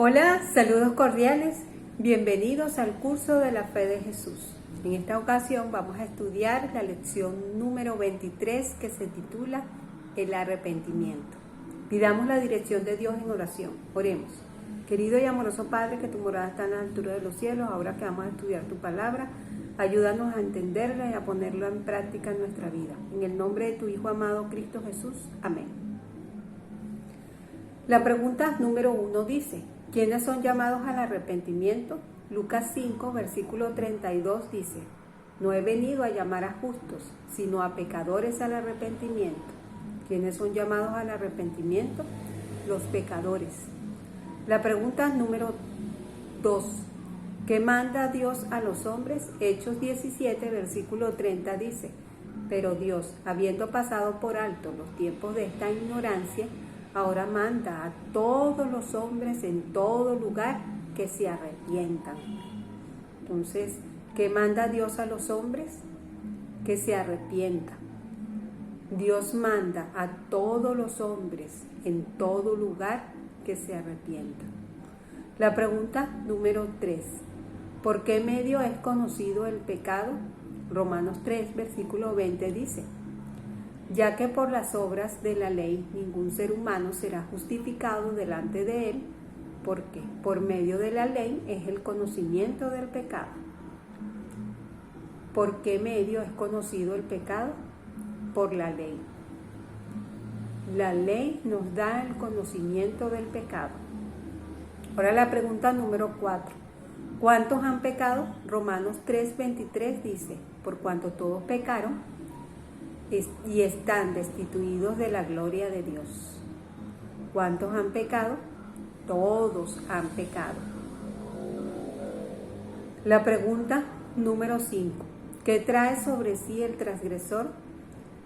Hola, saludos cordiales, bienvenidos al curso de la fe de Jesús. En esta ocasión vamos a estudiar la lección número 23 que se titula El arrepentimiento. Pidamos la dirección de Dios en oración. Oremos. Querido y amoroso Padre, que tu morada está en la altura de los cielos, ahora que vamos a estudiar tu palabra, ayúdanos a entenderla y a ponerla en práctica en nuestra vida. En el nombre de tu Hijo amado Cristo Jesús. Amén. La pregunta número 1 dice: ¿quiénes son llamados al arrepentimiento? Lucas 5, versículo 32 dice: no he venido a llamar a justos, sino a pecadores al arrepentimiento. ¿Quiénes son llamados al arrepentimiento? Los pecadores. La pregunta número 2: ¿qué manda Dios a los hombres? Hechos 17, versículo 30 dice: pero Dios, habiendo pasado por alto los tiempos de esta ignorancia, ahora manda a todos los hombres en todo lugar que se arrepientan. Entonces, ¿qué manda Dios a los hombres? Que se arrepientan. Dios manda a todos los hombres en todo lugar que se arrepientan. La pregunta número 3: ¿por qué medio es conocido el pecado? Romanos 3, versículo 20 dice: ya que por las obras de la ley ningún ser humano será justificado delante de él, porque por medio de la ley es el conocimiento del pecado. ¿Por qué medio es conocido el pecado? Por la ley. La ley nos da el conocimiento del pecado. Ahora la pregunta número 4: ¿cuántos han pecado? Romanos 3:23 dice: por cuanto todos pecaron y están destituidos de la gloria de Dios. ¿Cuántos han pecado? Todos han pecado. La pregunta número 5: ¿qué trae sobre sí el transgresor?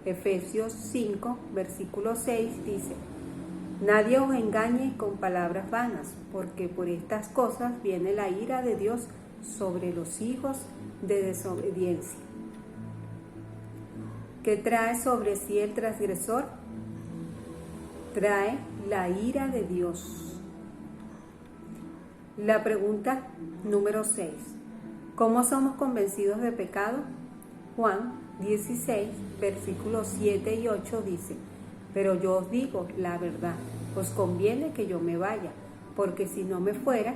Efesios 5, versículo 6 dice: nadie os engañe con palabras vanas, porque por estas cosas viene la ira de Dios sobre los hijos de desobediencia. ¿Qué trae sobre sí el transgresor? Trae la ira de Dios. La pregunta número 6: ¿cómo somos convencidos de pecado? Juan 16, versículos 7 y 8 dice: pero yo os digo la verdad, os conviene que yo me vaya, porque si no me fuera,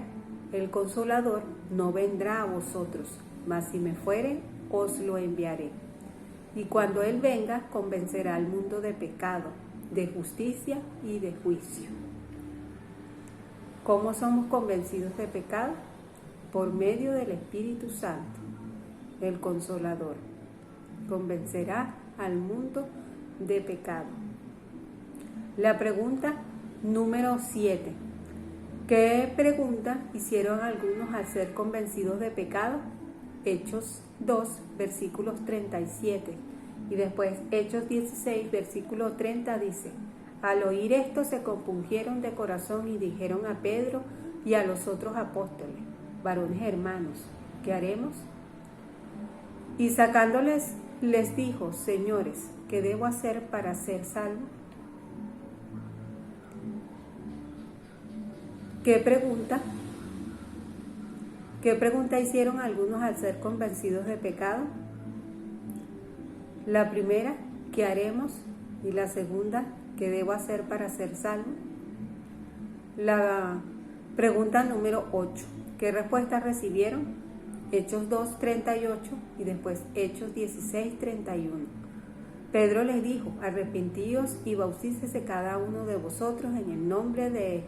el Consolador no vendrá a vosotros, mas si me fuere, os lo enviaré. Y cuando Él venga, convencerá al mundo de pecado, de justicia y de juicio. ¿Cómo somos convencidos de pecado? Por medio del Espíritu Santo, el Consolador. Convencerá al mundo de pecado. La pregunta número 7: ¿qué pregunta hicieron algunos al ser convencidos de pecado? Hechos 2, versículos 37, y después Hechos 16, versículo 30 dice: al oír esto se compungieron de corazón y dijeron a Pedro y a los otros apóstoles: varones hermanos, ¿qué haremos? Y sacándoles les dijo: señores, ¿qué debo hacer para ser salvo? ¿Qué pregunta hicieron algunos al ser convencidos de pecado? La primera: ¿qué haremos? Y la segunda: ¿qué debo hacer para ser salvo? La pregunta número 8: ¿qué respuesta recibieron? Hechos 2, 38 y después Hechos 16, 31. Pedro les dijo: arrepentíos y bautícese cada uno de vosotros en el nombre de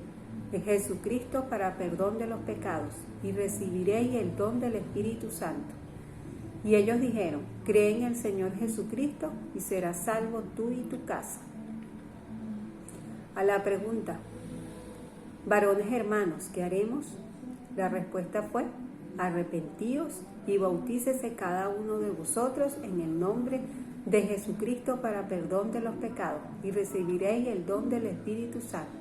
Jesucristo para perdón de los pecados, y recibiréis el don del Espíritu Santo. Y ellos dijeron: cree en el Señor Jesucristo y serás salvo tú y tu casa. A la pregunta: varones hermanos, ¿qué haremos? La respuesta fue: arrepentíos y bautícese cada uno de vosotros en el nombre de Jesucristo para perdón de los pecados, y recibiréis el don del Espíritu Santo.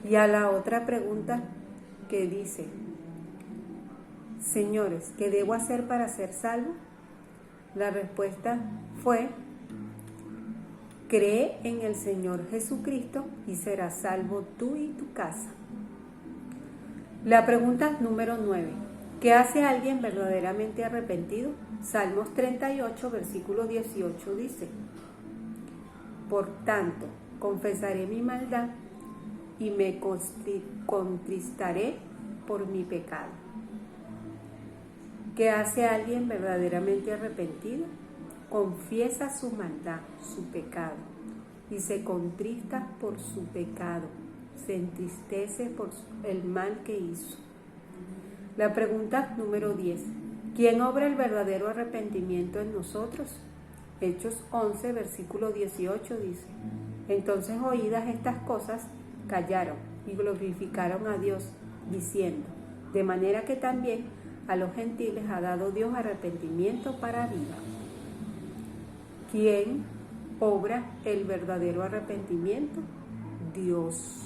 Y a la otra pregunta que dice: señores, ¿qué debo hacer para ser salvo? La respuesta fue: cree en el Señor Jesucristo y serás salvo tú y tu casa. La pregunta número 9. ¿Qué hace alguien verdaderamente arrepentido? Salmos 38, versículo 18 dice: Por tanto, confesaré mi maldad y me contristaré por mi pecado. ¿Qué hace alguien verdaderamente arrepentido? Confiesa su maldad, su pecado, y se contrista por su pecado, se entristece por el mal que hizo. La pregunta número 10. ¿Quién obra el verdadero arrepentimiento en nosotros? Hechos 11, versículo 18 dice: Entonces, oídas estas cosas, callaron y glorificaron a Dios, diciendo: De manera que también a los gentiles ha dado Dios arrepentimiento para vida. ¿Quién obra el verdadero arrepentimiento? Dios.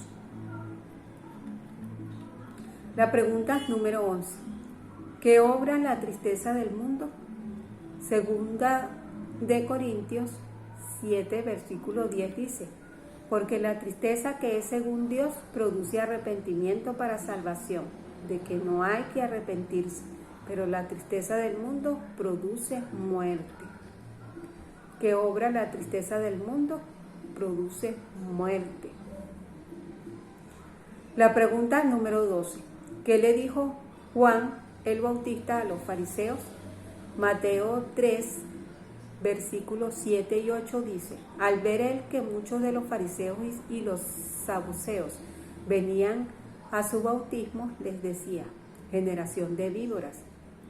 La pregunta número 11. ¿Qué obra la tristeza del mundo? Segunda de Corintios 7, versículo 10 dice: Porque la tristeza que es según Dios produce arrepentimiento para salvación, de que no hay que arrepentirse, pero la tristeza del mundo produce muerte. ¿Qué obra la tristeza del mundo? Produce muerte. La pregunta número 12. ¿Qué le dijo Juan el Bautista a los fariseos? Mateo 3, versículos 7 y 8 dice: Al ver él que muchos de los fariseos y los saduceos venían a su bautismo, les decía: Generación de víboras,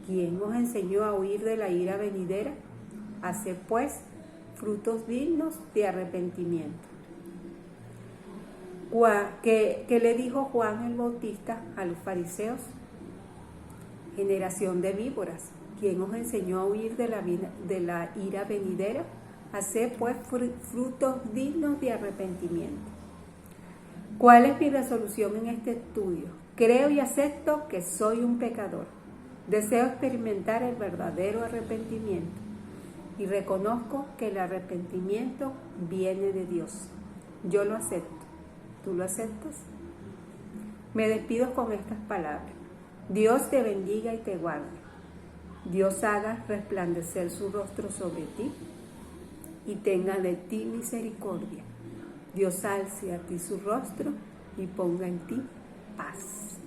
¿quién os enseñó a huir de la ira venidera? Haced pues frutos dignos de arrepentimiento. ¿Qué le dijo Juan el Bautista a los fariseos? Generación de víboras, ¿quién os enseñó a huir de la ira venidera? Haced pues frutos dignos de arrepentimiento. ¿Cuál es mi resolución en este estudio? Creo y acepto que soy un pecador. Deseo experimentar el verdadero arrepentimiento y reconozco que el arrepentimiento viene de Dios. Yo lo acepto. ¿Tú lo aceptas? Me despido con estas palabras. Dios te bendiga y te guarde. Dios haga resplandecer su rostro sobre ti y tenga de ti misericordia. Dios alce a ti su rostro y ponga en ti paz.